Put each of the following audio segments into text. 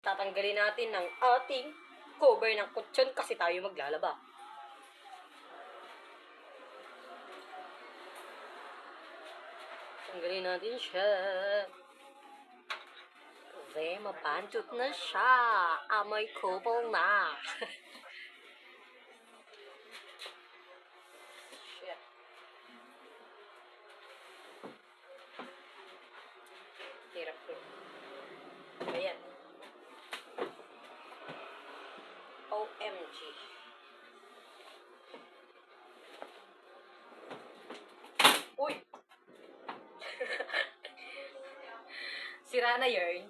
Tatanggalin natin ng ating cover ng kutsyon kasi tayo maglalaba. Tanggalin natin siya. Kasi mapanchot na siya. Amoy couple na. Shit. Hirap ko. Ayan. OMG. Uy! Sira na yun.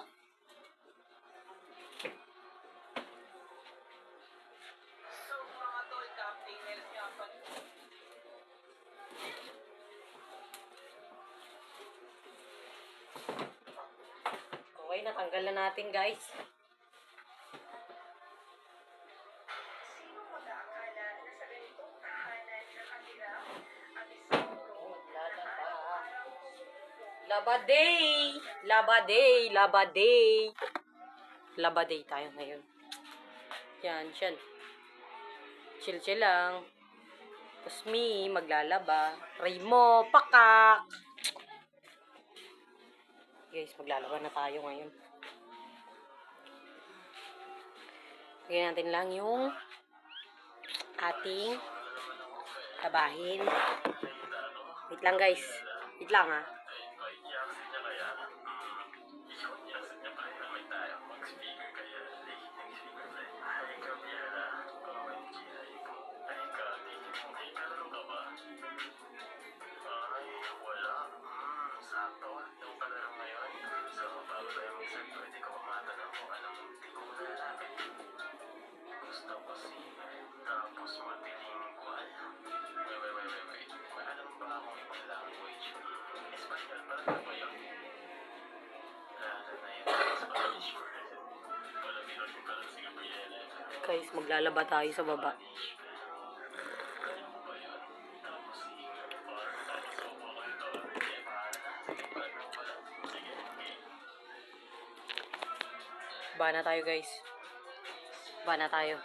Okay, natanggal na natin guys. Laba day! Laba day! Laba day! Laba day tayo ngayon. Yan, yan. Chill-chill lang. Tapos me, maglalaba. Raymo, pakak! Guys, maglalaba na tayo ngayon. Lagyan natin lang yung ating labahin. Wait lang guys. Wait lang ha. Guys, maglalaba tayo sa baba. Ba na tayo guys. Ba na tayo.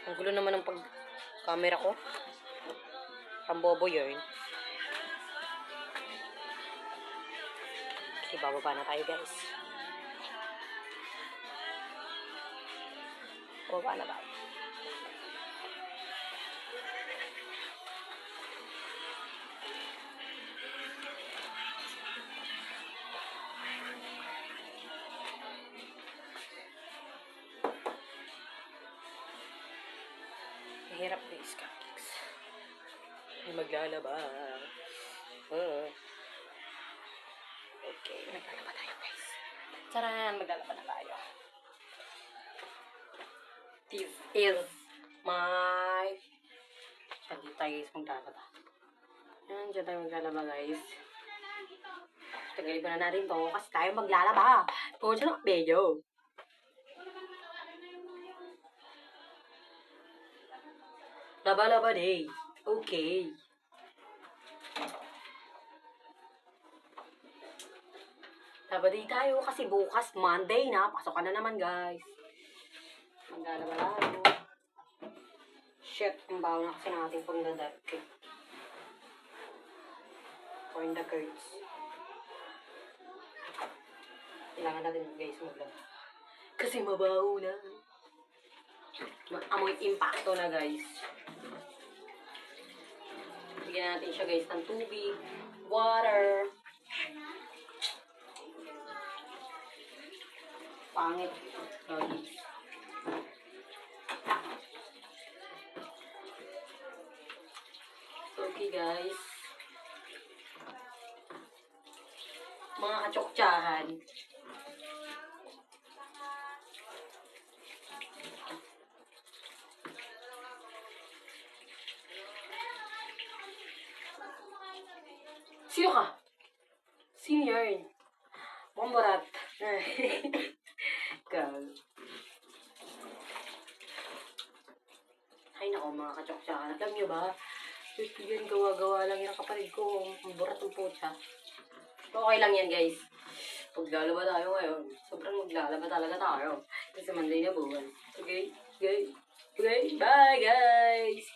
Ang gulo naman ng pag-camera ko. Pambobo yun. Okay, bababa na tayo guys. Bababa na tayo. Mahirap guys, cupcakes. Ay, maglalaba. Okay, maglalaba tayo guys. Charan, maglalaba na tayo. This is my... Dito tayo guys, maglalaba. Yan, dyan tayo maglalaba guys. Tagalin pa na natin to kasi tayo maglalaba. Kung siya ng video. Laba-laba day. Okay. Laba day tayo kasi bukas Monday na. Pasok ka na naman guys. Maglalaba tayo. Shit, ang bawa na kasi natin pang dadat. Find the cards. Kailangan natin guys maglaba. Kasi mabaho na. Amoy impacto na guys. Bigyan natin siya guys ng tubig, water. Pangit. Guys. Okay guys. Mga katsoktsahan. Sino ka? Sino yan? Mukhang barat. Gal. Ay nako mga katsoksahan. Alam nyo ba? Yan gawa-gawa lang yung kapatid ko. Ang barat ng putsa. Okay lang yan guys. Maglalaba tayo ngayon. Sobrang maglalaba talaga tayo. Kasi Monday na buwan. Okay? Okay? Okay? Bye, guys!